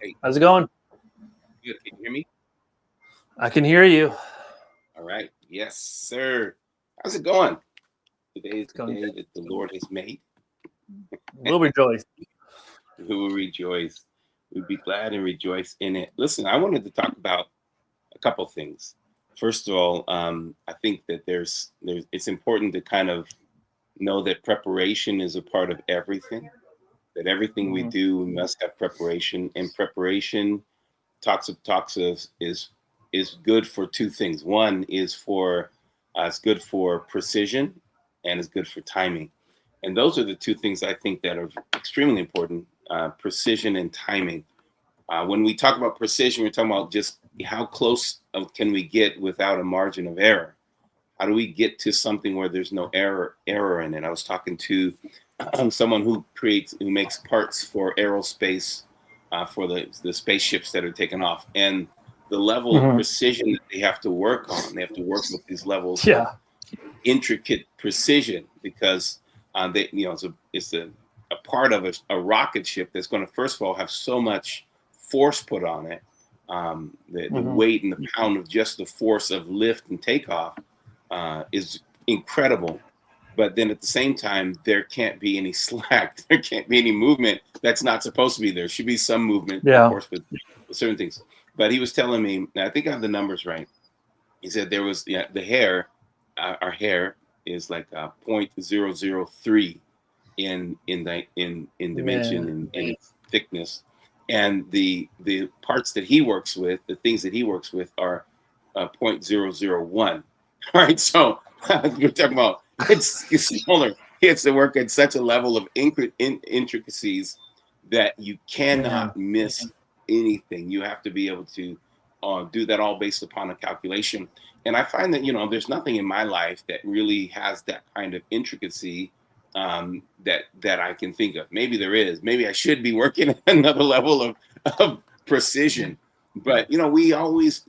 Hey, How's it going? good. Can you hear me? I can hear you. All right. Yes, sir. How's it going? Today is It's the going day good. that the Lord has made. We'll rejoice. We will rejoice. We'll be glad and rejoice in it. Listen, I wanted to talk about a couple things. First of all, I think that there's it's important to kind of know that preparation is a part of everything. That everything we Hmm. do, we must have preparation. And preparation talks of is good for two things. One is for it's good for precision, and it's good for timing. And those are the two things I think that are extremely important: precision and timing. When we talk about precision, we're talking about just how close can we get without a margin of error. How do we get to something where there's no error in it? I was talking to someone who makes parts for aerospace, for the spaceships that are taken off, and the level of Hmm. precision that they have to work on. They have to work with these levels of Yeah. intricate precision because they it's a part of a rocket ship that's going to first of all have so much force put on it. The Hmm. weight and the pound of just the force of lift and takeoff is incredible. But then at the same time, there can't be any slack. There can't be any movement that's not supposed to be there. Should be some movement, of Yeah. course, with certain things. But he was telling me, and I think I have the numbers right. He said there was the hair, our hair is like 0.003 in dimension Man. and in thickness, and the parts that he works with, the things that he works with, are 0.001. All right, so we're talking about it's smaller. He has to work at such a level of intricacies that you Man. cannot miss anything. You have to be able to do that all based upon a calculation. And I find that there's nothing in my life that really has that kind of intricacy that I can think of. Maybe there is. Maybe I should be working at another level of precision. But we always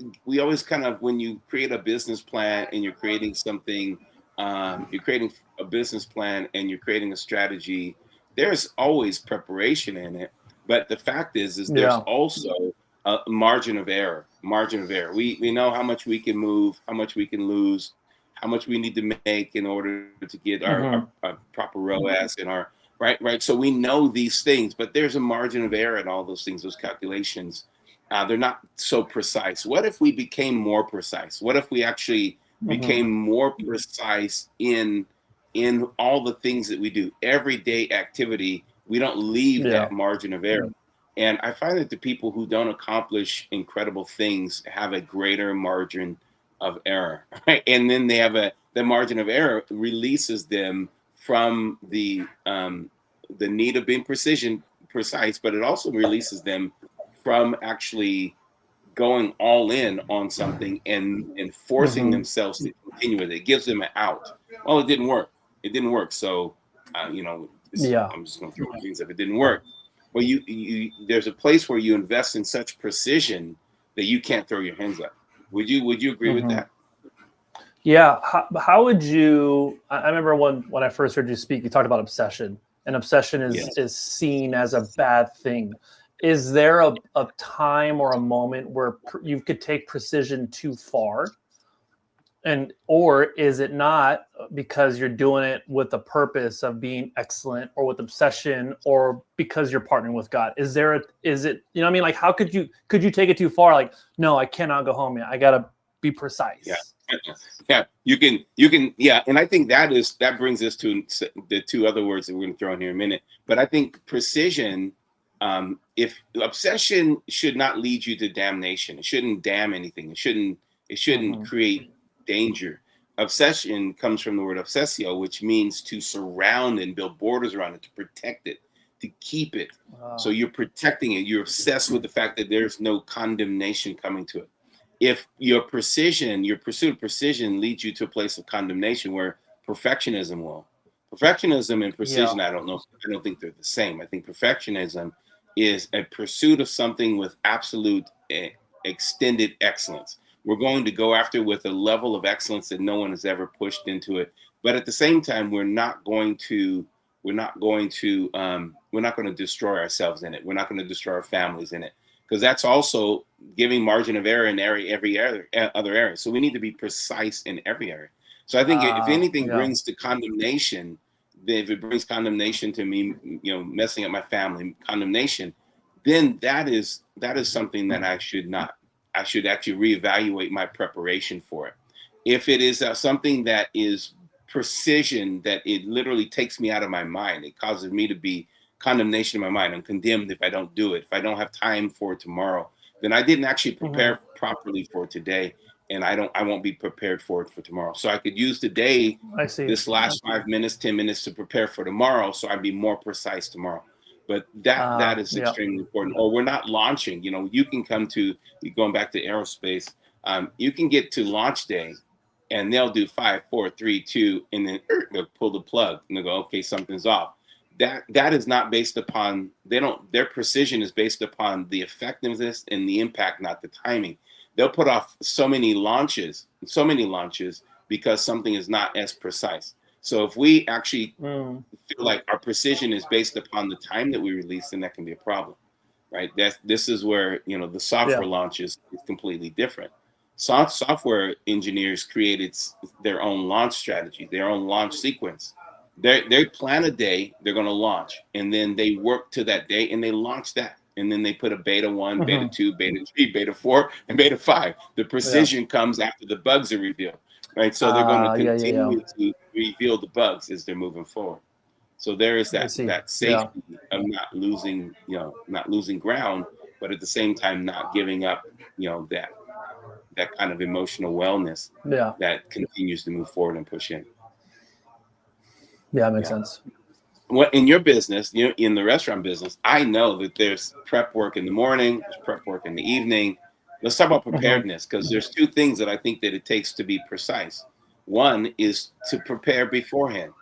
kind of, when you create a business plan and you're creating something, you're creating a business plan and you're creating a strategy. There's always preparation in it. But the fact is there's Yeah. also a margin of error. Margin of error. We know how much we can move, how much we can lose, how much we need to make in order to get our Hmm. proper ROAS and our right. So we know these things, but there's a margin of error in all those things, those calculations. They're not so precise. What if we became more precise? What if we actually Hmm. became more precise in all the things that we do, everyday activity? We don't leave Yeah. that margin of error. And I find that the people who don't accomplish incredible things have a greater margin of error, right? And then they have the margin of error releases them from the need of being precise, but it also releases them from actually going all in on something and forcing Hmm. themselves to continue with it. It gives them an out. Well, it didn't work. It didn't work. So, Yeah. I'm just going to throw things if it didn't work. Well, there's a place where you invest in such precision that you can't throw your hands up. Would you agree with Hmm. that? Yeah. How would you? I remember when I first heard you speak, you talked about obsession, and obsession is Yes. is seen as a bad thing. Is there a time or a moment where you could take precision too far? And or is it not because you're doing it with the purpose of being excellent or with obsession or because you're partnering with God? Is it, you know what I mean? Like, how could you take it too far? Like, no, I cannot go home yet. I gotta be Yeah. precise. Yeah, you can, yeah, and I think that brings us to the two other words that we're going to throw in here in a minute. But I think precision, if obsession should not lead you to damnation, it shouldn't damn anything. It shouldn't Hmm. create danger. Obsession comes from the word obsessio, which means to surround and build borders around it, to protect it, to keep it. So Uh, you're protecting it. You're obsessed with the fact that there's no condemnation coming to it. If your pursuit of precision leads you to a place of condemnation where perfectionism will. Perfectionism and yeah. precision, I don't think they're the same. I think perfectionism is a pursuit of something with absolute extended excellence. We're going to go after with a level of excellence that no one has ever pushed into it. But at the same time, we're not going to destroy ourselves in it. We're not going to destroy our families in it, because that's also giving margin of error in every other area. So we need to be precise in every area. So I think if anything brings to condemnation, if it brings condemnation to me, messing up my family, condemnation, then that is something that I should actually reevaluate my preparation for it. If it is something that is precision, that it literally takes me out of my mind, it causes me to be condemnation in my mind. I'm condemned if I don't do it. If I don't have time for tomorrow, then I didn't actually prepare properly for today, and I won't be prepared for it for tomorrow. So I could use today, this last 5 minutes, 10 minutes to prepare for tomorrow, so I'd be more precise tomorrow. But that is extremely important. Or we're not launching. You can come to, going back to aerospace, you can get to launch day, and they'll do 5, 4, 3, 2, and then they'll pull the plug and they'll go, okay, something's off. That is not based upon, their precision is based upon the effectiveness and the impact, not the timing. They'll put off so many launches because something is not as precise. So if we actually feel like our precision is based upon the time that we release, then that can be a problem, right? This is where, the software launches is completely different. Software engineers created their own launch strategy, their own launch sequence. They plan a day they're going to launch, and then they work to that day and they launch that. And then they put a beta 1, beta 2, beta 3, beta 4, and beta 5. The precision comes after the bugs are revealed, right? So they're going to continue to reveal the bugs as they're moving forward. So there is that safety of not losing ground, but at the same time not giving up, that kind of emotional wellness that continues to move forward and push in. Yeah, that makes sense. In your business, in the restaurant business, I know that there's prep work in the morning, there's prep work in the evening. Let's talk about preparedness, because there's two things that I think that it takes to be precise. One is to prepare beforehand.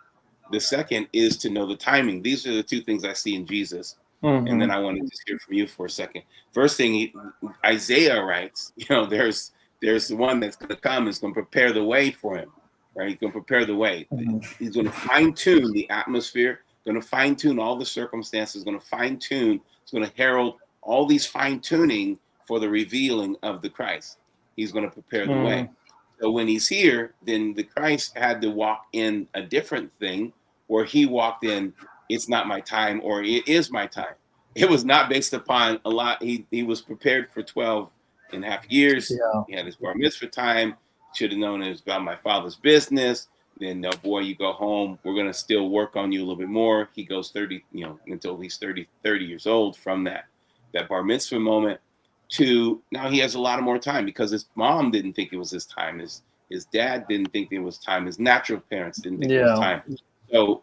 The second is to know the timing. These are the two things I see in Jesus. And then I want to just hear from you for a second. First thing, Isaiah writes, there's the one that's going to come, is going to prepare the way for him, right? He's going to prepare the way. He's going to fine-tune the atmosphere, going to fine-tune all the circumstances, going to fine-tune, it's going to herald all these fine-tuning for the revealing of the Christ. He's going to prepare the way. So when he's here, then the Christ had to walk in a different thing, where he walked in, it's not my time, or it is my time. It was not based upon a lot. He was prepared for 12 and a half years. He had his bar mitzvah time. Should have known it was about my father's business. Then, no, boy, you go home. We're going to still work on you a little bit more. He goes 30, until he's 30 years old from that bar mitzvah moment to now he has a lot of more time, because his mom didn't think it was his time. His dad didn't think it was time. His natural parents didn't think it was time. So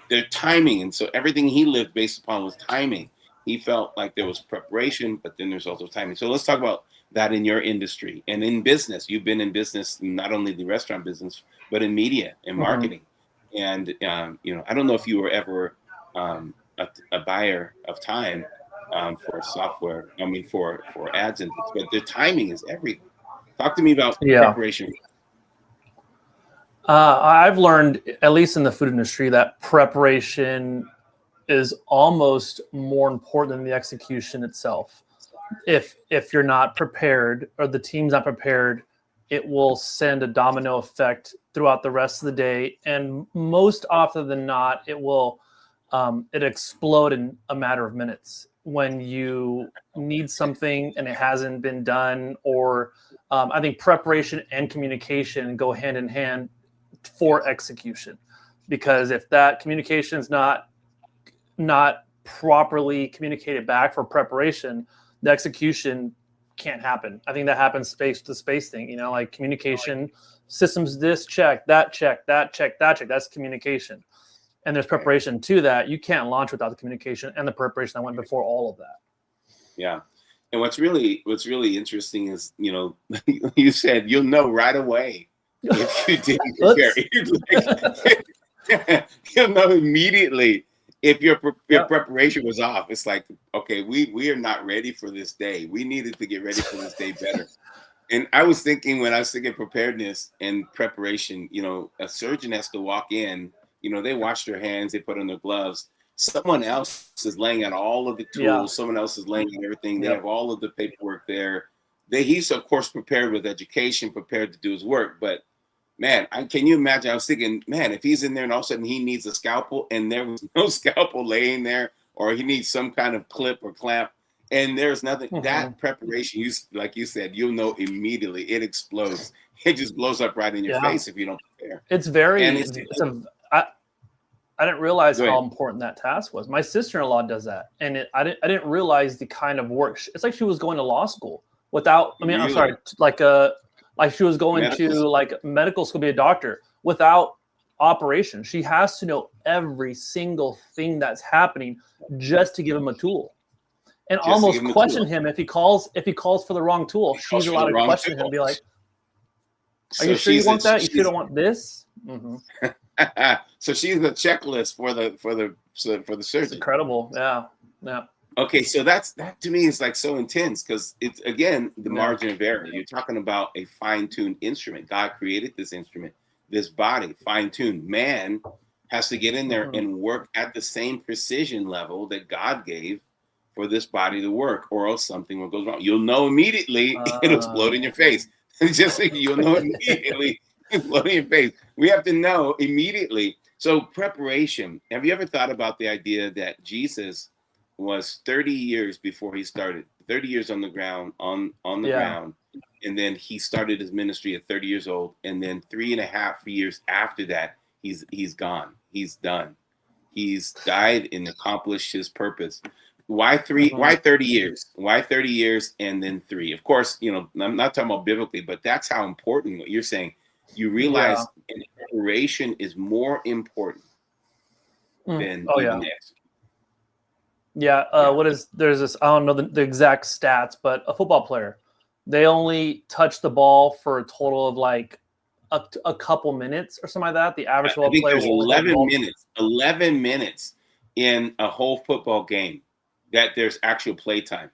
their timing. And so everything he lived based upon was timing. He felt like there was preparation, but then there's also timing. So let's talk about that in your industry and in business. You've been in business, not only the restaurant business, but in media and marketing. And, I don't know if you were ever a buyer of time for software, for ads and things, but the timing is everything. Talk to me about preparation. I've learned, at least in the food industry, that preparation is almost more important than the execution itself. If you're not prepared, or the team's not prepared, it will send a domino effect throughout the rest of the day. And most often than not, it will it explode in a matter of minutes when you need something and it hasn't been done. Or I think preparation and communication go hand in hand for execution, because if that communication is not properly communicated back for preparation, the execution can't happen. I think that happens space to space thing, like communication systems, this check, that check, that check, that check, that's communication. And there's preparation to that. You can't launch without the communication and the preparation that went before all of that. Yeah. And what's really interesting is, you said you'll know right away if you didn't prepare. You'll know immediately if your preparation was off. It's like, okay, we are not ready for this day. We needed to get ready for this day better. And I was thinking, when I was thinking preparedness and preparation, a surgeon has to walk in, they wash their hands, they put on their gloves. someone else is laying out all of the tools. Yeah. Someone else is laying out everything. They Yep. have all of the paperwork there. He's of course prepared with education, prepared to do his work. But man, can you imagine? I was thinking, man, if he's in there and all of a sudden he needs a scalpel and there was no scalpel laying there, or he needs some kind of clip or clamp, and there's nothing. That preparation, like you said, you'll know immediately. It explodes. It just blows up right in your face if you don't prepare. It's very. And I didn't realize how important that task was. My sister-in-law does that, and I didn't realize the kind of work. It's like she was going to law school without. I mean, really? I'm sorry, like she was going to like medical school to be a doctor without operation. She has to know every single thing that's happening just to give him a tool, and just almost question him if he calls for the wrong tool. She's allowed to question him and be like, "Are you sure you want that? You sure don't want this?" Mm-hmm. So she's the checklist for the surgeon. It's incredible. Yeah. Okay, so that to me is like so intense because it's again the margin of error. You're talking about a fine-tuned instrument. God created this instrument, this body, fine-tuned. Man has to get in there and work at the same precision level that God gave for this body to work, or else something will go wrong. You'll know immediately. It'll explode in your face. Just you'll know immediately. Explode in your face. We have to know immediately. So preparation. Have you ever thought about the idea that Jesus was 30 years before he started, 30 years on the ground, on the ground, and then he started his ministry at 30 years old, and then 3.5 years after that, he's gone. He's done. He's died and accomplished his purpose. Why 3? Why 30 years? Why 30 years and then 3? Of course, I'm not talking about biblically, but that's how important what you're saying. You realize preparation is more important than even next. There's this, I don't know the exact stats, but a football player, they only touch the ball for a total of like a couple minutes or something like that. The average football player there's 11 minutes in a whole football game that there's actual play time.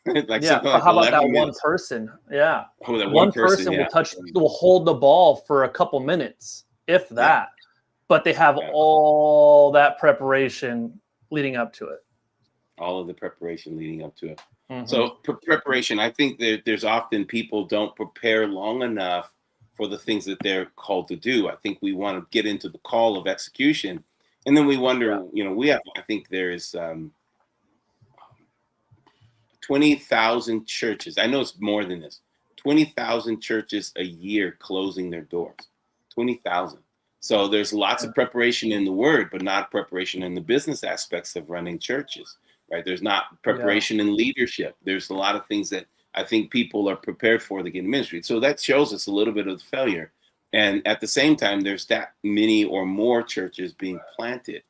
Like how about that one person? Yeah. One person will hold the ball for a couple minutes, if that. But they have all that preparation leading up to it. All of the preparation leading up to it. So preparation, I think there's often people don't prepare long enough for the things that they're called to do. I think we want to get into the call of execution. And then we wonder, I think there's 20,000 churches. I know it's more than this. 20,000 churches a year closing their doors. 20,000. So there's lots of preparation in the word, but not preparation in the business aspects of running churches, right? There's not preparation in leadership. There's a lot of things that I think people are prepared for to get in ministry. So that shows us a little bit of the failure. And at the same time, there's that many or more churches being planted.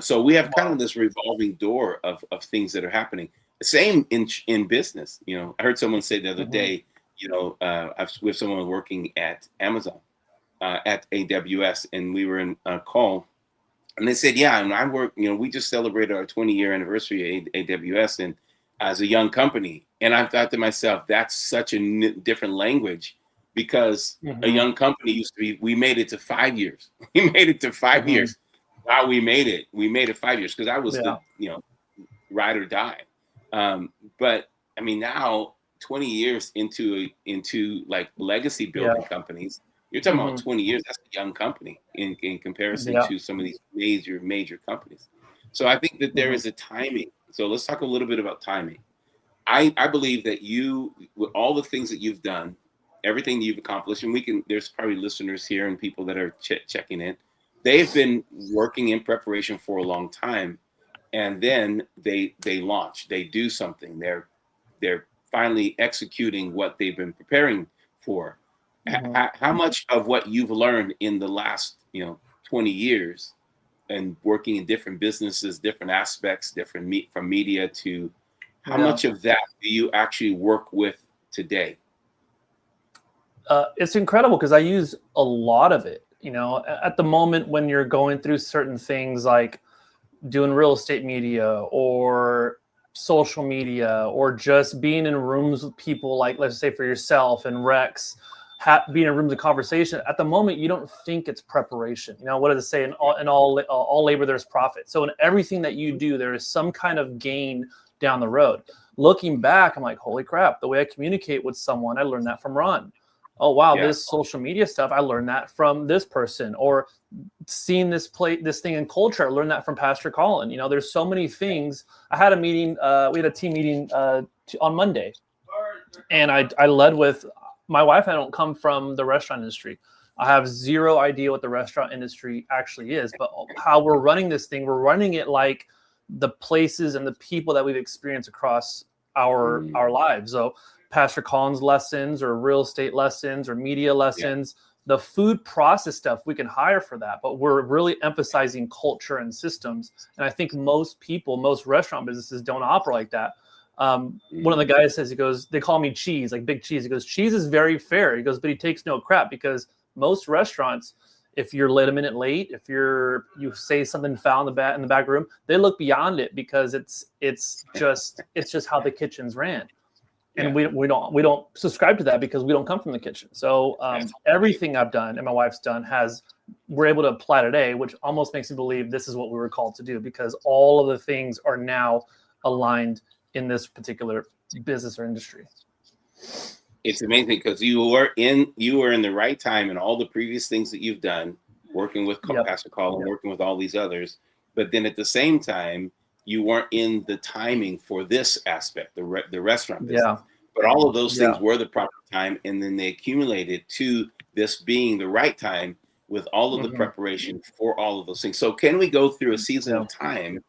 So we have kind of this revolving door of things that are happening. Same in business. I heard someone say the other day, I was with someone working at Amazon, at AWS, and we were in a call, and they said, and I work, we just celebrated our 20-year anniversary at AWS, and as a young company. And I thought to myself, that's such a different language, because a young company used to be, we made it to 5 years. We made it to 5 years. Wow, we made it 5 years, because I was the, ride or die. But I mean, now 20 years into like legacy building companies, you're talking about 20 years. That's a young company in comparison to some of these major companies. So I think that there is a timing. So let's talk a little bit about timing. I believe that you, with all the things that you've done, everything you've accomplished, and there's probably listeners here and people that are checking in, they've been working in preparation for a long time. And then they launch, they do something. They're finally executing what they've been preparing for. How much of what you've learned in the last 20 years and working in different businesses, different aspects, from media to how much of that do you actually work with today? It's incredible because I use a lot of it. At the moment when you're going through certain things like doing real estate media or social media or just being in rooms with people, like let's say for yourself and Rex, being in rooms of conversation. At the moment, you don't think it's preparation. You know, what does it say? In all labor, there's profit. So in everything that you do, there is some kind of gain down the road. Looking back, I'm like, holy crap, the way I communicate with someone, I learned that from Ron. Oh, wow, this social media stuff, I learned that from this person. Or seeing this thing in culture, I learned that from Pastor Colin. You know, there's so many things. I had a meeting, we had a team meeting on Monday. And I led with my wife. I don't come from the restaurant industry. I have zero idea what the restaurant industry actually is, but how we're running this thing, we're running it like the places and the people that we've experienced across our lives. So Pastor Colin's lessons or real estate lessons or media lessons, the food process stuff, we can hire for that, but we're really emphasizing culture and systems. And I think most restaurant businesses don't operate like that. One of the guys says, he goes, they call me Cheese, like Big Cheese. He goes, Cheese is very fair. He goes, but he takes no crap, because most restaurants, if you're a minute late, if you say something foul in the back room, they look beyond it, because it's just how the kitchen's ran. And we don't subscribe to that, because we don't come from the kitchen. So everything I've done and my wife's done we're able to apply today, which almost makes me believe this is what we were called to do, because all of the things are now aligned in this particular business or industry. It's amazing, because you were in the right time, and all the previous things that you've done, working with Pastor Colin, working with all these others, but then at the same time, you weren't in the timing for this aspect, the restaurant business. But all of those things were the proper time, and then they accumulated to this being the right time with all of the preparation for all of those things. So can we go through a season of time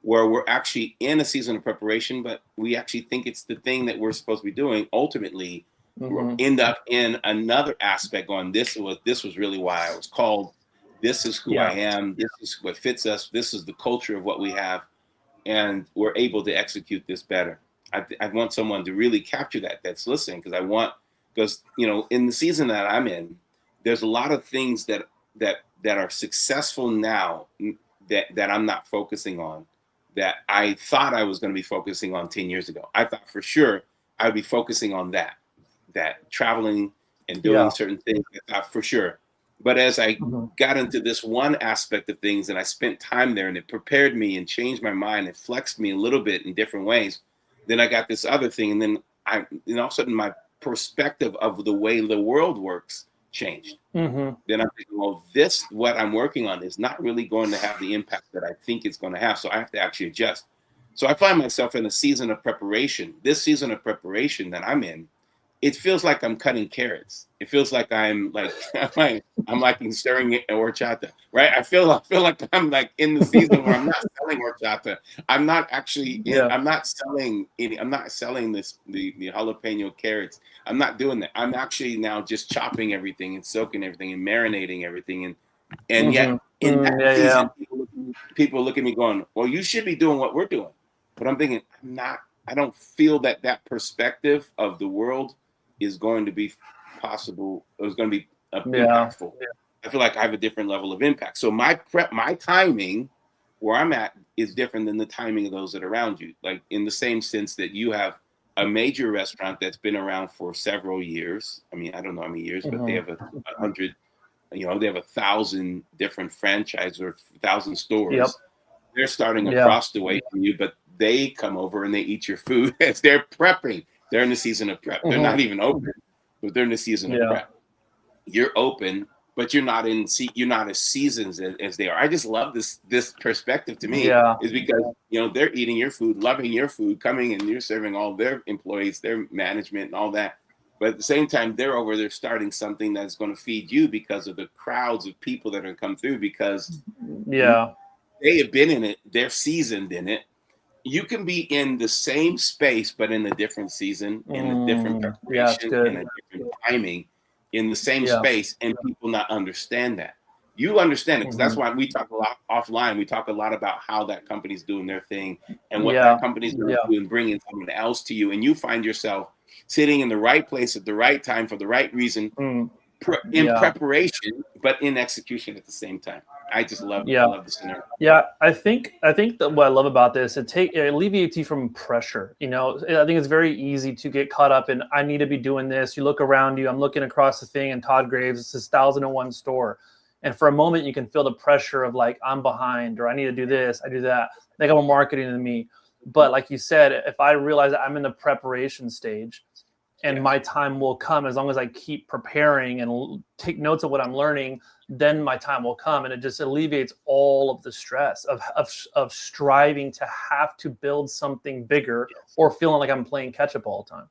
where we're actually in a season of preparation, but we actually think it's the thing that we're supposed to be doing? Ultimately, we'll end up in another aspect going, this was really why I was called. This is who I am. This is what fits us. This is the culture of what we have. And we're able to execute this better. I want someone to really capture that's listening, because in the season that I'm in, there's a lot of things that are successful now that I'm not focusing on, that I thought I was going to be focusing on 10 years ago. I thought for sure I'd be focusing on that traveling and doing certain things. I thought for sure. But as I got into this one aspect of things, and I spent time there, and it prepared me and changed my mind and flexed me a little bit in different ways, then I got this other thing. And then all of a sudden my perspective of the way the world works changed. Then I'm thinking, well, what I'm working on is not really going to have the impact that I think it's going to have. So I have to actually adjust. So I find myself in a season of preparation. This season of preparation that I'm in, it feels like I'm cutting carrots. It feels like I'm like stirring horchata, right? I feel like I'm like in the season where I'm not selling horchata. I'm not actually. I'm not selling any. I'm not selling the jalapeno carrots. I'm not doing that. I'm actually now just chopping everything and soaking everything and marinating everything, and yet in that season, people look at me going, "Well, you should be doing what we're doing," but I'm thinking, I'm not. I don't feel that perspective of the world is going to be possible. It was going to be impactful. I feel like I have a different level of impact. So my timing where I'm at is different than the timing of those that are around you. Like in the same sense that you have a major restaurant that's been around for several years. I mean, I don't know how many years, but they have 100, they have 1,000 different franchises or 1,000 stores. They're starting across the way from you, but they come over and they eat your food as they're prepping. They're in the season of prep. They're not even open, but they're in the season of prep. You're open, but you're not as seasoned as they are. I just love this perspective. To me, is because they're eating your food, loving your food, coming, and you're serving all their employees, their management, and all that. But at the same time, they're starting something that's going to feed you because of the crowds of people that are going to come through, because they have been in it. They're seasoned in it. You can be in the same space, but in a different season, in a different preparation, in a different timing, in the same space, and people not understand that. You understand it, because that's why we talk a lot offline. We talk a lot about how that company's doing their thing and what that company's going to do, and bringing someone else to you. And you find yourself sitting in the right place at the right time for the right reason, in preparation, but in execution at the same time. I just love Yeah. I love the scenario. Yeah, I think that what I love about this, it alleviates you from pressure. You know, I think it's very easy to get caught up in I need to be doing this. You look around you, I'm looking across the thing, and Todd Graves, it's this 1,001 store, and for a moment you can feel the pressure of like I'm behind or I need to do this, I do that. They got more marketing than me, but like you said, if I realize that I'm in the preparation stage, and my time will come as long as I keep preparing and take notes of what I'm learning, then my time will come, and it just alleviates all of the stress of striving to have to build something bigger or feeling like I'm playing catch up all the time.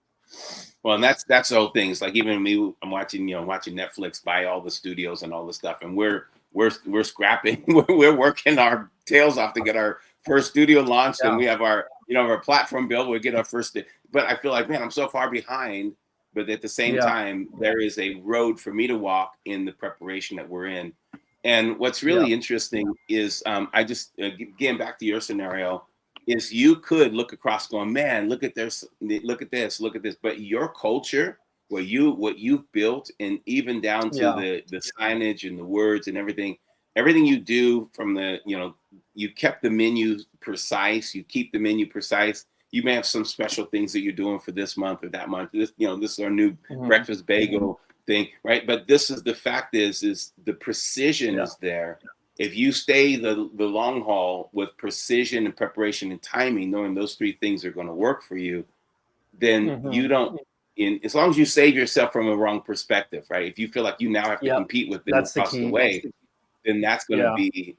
Well, and that's the whole thing. It's like even me, I'm watching Netflix buy all the studios and all the stuff, and we're scrapping, we're working our tails off to get our first studio launched, and we have our our platform built. We get our first, but I feel like, man, I'm so far behind. But at the same time, there is a road for me to walk in the preparation that we're in. And what's really interesting is I just getting back to your scenario is you could look across going, man, look at this, look at this, look at this. But your culture, what you've built, and even down to the signage and the words and everything you do from the, you kept the menu precise, you keep the menu precise. You may have some special things that you're doing for this month or that month. This, this is our new breakfast bagel thing, right? But this is the fact is the precision is there. If you stay the long haul with precision and preparation and timing, knowing those three things are going to work for you, then you don't. As long as you save yourself from a wrong perspective, right? If you feel like you now have to compete with them across the way, then that's going to be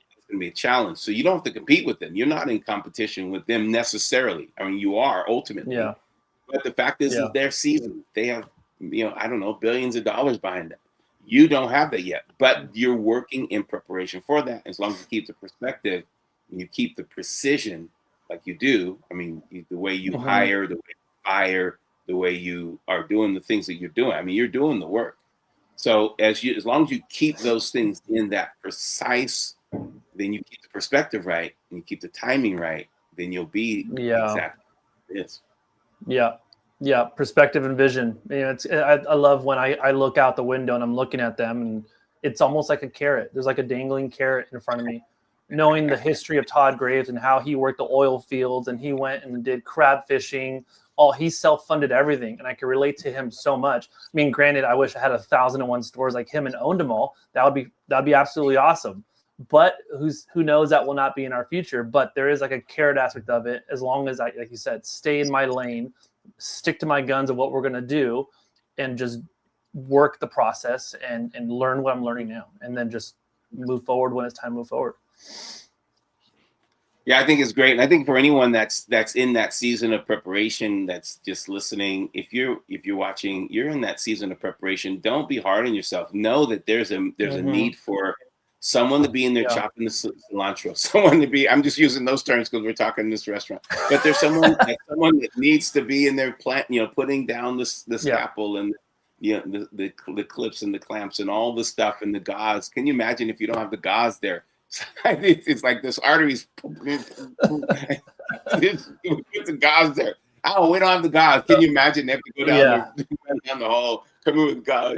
a challenge. So you don't have to compete with them. You're not in competition with them necessarily. I mean, you are ultimately. But the fact is their season. They have, I don't know, billions of dollars behind them. You don't have that yet, but you're working in preparation for that. As long as you keep the perspective and you keep the precision like you do. I mean, the way you hire, the way you fire, the way you are doing the things that you're doing. I mean, you're doing the work. So as long as you keep those things in that precise, then you keep the perspective right and you keep the timing right, then you'll be exactly this. Yeah, perspective and vision. I love when I look out the window and I'm looking at them, and it's almost like a carrot. There's like a dangling carrot in front of me. Knowing the history of Todd Graves and how he worked the oil fields and he went and did crab fishing. He self-funded everything, and I can relate to him so much. I mean, granted, I wish I had 1,001 stores like him and owned them all. That'd be absolutely awesome. But who knows, that will not be in our future. But there is like a carrot aspect of it, as long as I, like you said, stay in my lane, stick to my guns of what we're going to do, and just work the process and learn what I'm learning now, and then just move forward when it's time to move forward. Yeah, I think it's great. And I think for anyone that's in that season of preparation, that's just listening, if you're watching, you're in that season of preparation, don't be hard on yourself. Know that there's a need for someone to be in there chopping the cilantro, someone to be, I'm just using those terms because we're talking in this restaurant, but there's someone that needs to be in there putting down the scalpel and the clips and the clamps and all the stuff and the gauze. Can you imagine if you don't have the gauze there? It's like this arteries. Put the gauze there. Oh, we don't have the gauze. Can you imagine they have to go down the hole, come in with gauze?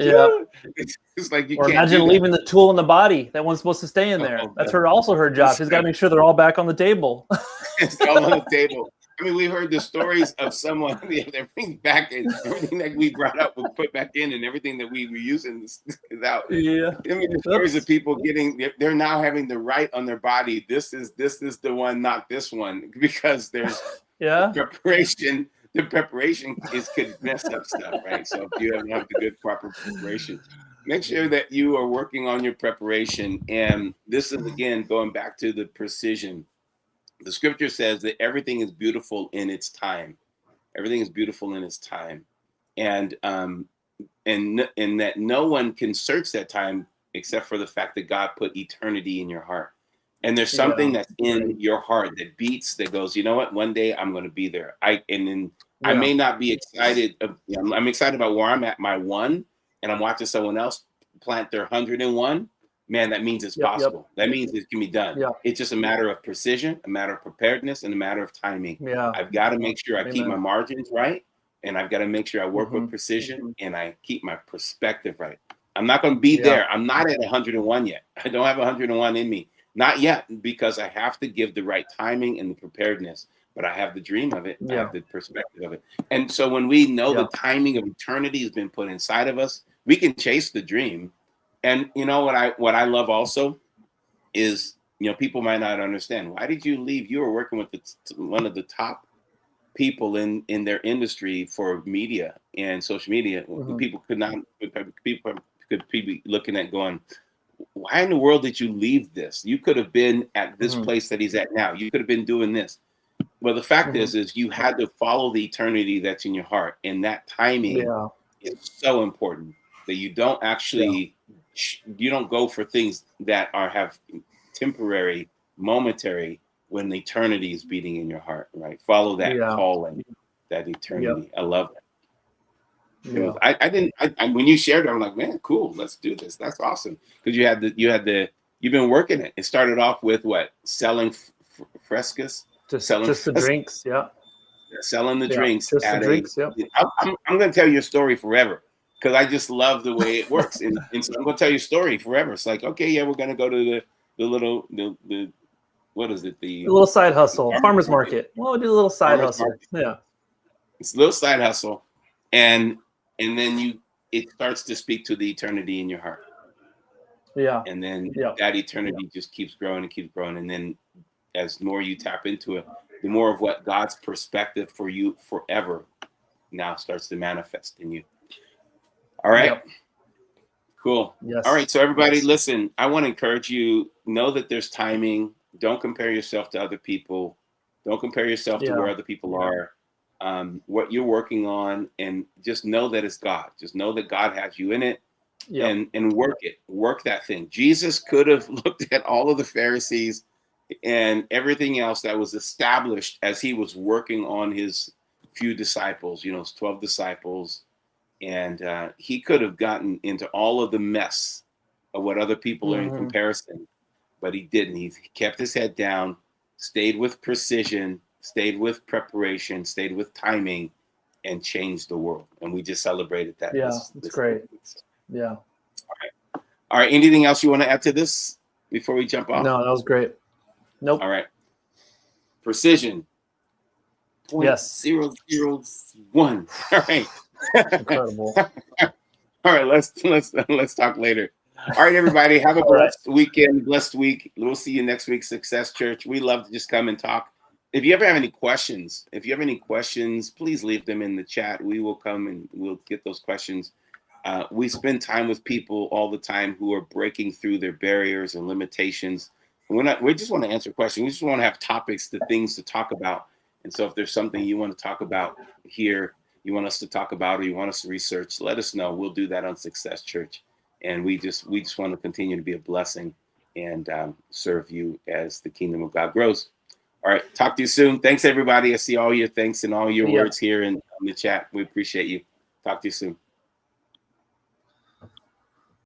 It's like you can't imagine leaving the tool in the body that one's supposed to stay in there. That's also her job. She's got to make sure they're all back on the table. It's all on the table. I mean, we heard the stories of someone that brings back in everything that we brought up, we put back in, and everything that we were using is out. Yeah. I mean, the stories of people they're now having the right on their body. This is the one, not this one, because there's preparation. The preparation could mess up stuff, right? So if you don't have the good proper preparation, make sure that you are working on your preparation. And this is, again, going back to the precision. The scripture says that everything is beautiful in its time. Everything is beautiful in its time. And that no one can search that time except for the fact that God put eternity in your heart. And there's something that's in your heart that beats, that goes, you know what, one day I'm going to be there. I may not be excited. I'm excited about where I'm at, my one, and I'm watching someone else plant their 101. Man, that means it's possible. That means it can be done. It's just a matter of precision, a matter of preparedness, and a matter of timing. I've got to make sure I keep my margins right, and I've got to make sure I work with precision, and I keep my perspective right. I'm not going to be Yeah. there. I'm not at 101 yet. I don't have 101 in me. Not yet, because I have to give the right timing and the preparedness. But I have the dream of it. I Yeah. have the perspective of it. And so when we know Yeah. the timing of eternity has been put inside of us, we can chase the dream. And you know what I love also is, people might not understand. Why did you leave? You were working with one of the top people in their industry for media and social media. Mhm. People could be looking at going, why in the world did you leave this? You could have been at this Mhm. place that he's at now. You could have been doing this. Well, the fact Mhm. is you had to follow the eternity that's in your heart, and that timing Yeah. is so important that you don't actually you don't go for things that have temporary, momentary, when the eternity is beating in your heart. Right? Follow that Yeah. calling, that Yep. eternity. I love that. It was, Yeah. I didn't. When you shared it, I'm like, man, cool. Let's do this. That's awesome. Because you've been working it. It started off with what? Selling frescas, selling Just the drinks. Yeah. selling the Yeah. drinks Just the at drinks. Yep. I'm going to tell your story forever, because I just love the way it works. And so I'm going to tell your story forever. It's like, okay, yeah, we're going to go to the little, the what is it? A little side hustle. Farmer's market. Well, we'll do a little side Farmer's hustle. market. Yeah. It's a little side hustle. And then it starts to speak to the eternity in your heart. Yeah. And then Yeah. that eternity just keeps growing and keeps growing. And then as more you tap into it, the more of what God's perspective for you forever now starts to manifest in you. All right. Yep. Cool. Yes. All right. So everybody, Yes. listen, I want to encourage you, know that there's timing. Don't compare yourself to other people. Don't compare yourself to Yeah. where other people are, what you're working on, and just know that it's God. Just know that God has you in it. Yep. And work that thing. Jesus could have looked at all of the Pharisees and everything else that was established as he was working on his few disciples, his 12 disciples. And he could have gotten into all of the mess of what other people are in Mhm. comparison, but he didn't. He kept his head down, stayed with precision, stayed with preparation, stayed with timing, and changed the world. And we just celebrated that. Yeah. It's great. Yeah. All right. Anything else you want to add to this before we jump off? No, that was great. Nope. All right. Precision. Yes. 0.001. All right. Incredible. All right. Let's talk later. All right, everybody. Have a blessed weekend, blessed week. We'll see you next week, Success Church. We love to just come and talk. If you ever have any questions, please leave them in the chat. We will come and we'll get those questions. We spend time with people all the time who are breaking through their barriers and limitations. We just want to answer questions. We just want to have topics, the things to talk about. And so if there's something you want to talk about here, you want us to talk about, or you want us to research, let us know. We'll do that on Success Church. And we just want to continue to be a blessing and serve you as the kingdom of God grows. All right. Talk to you soon. Thanks, everybody. I see all your thanks and all your words here in the chat. We appreciate you. Talk to you soon.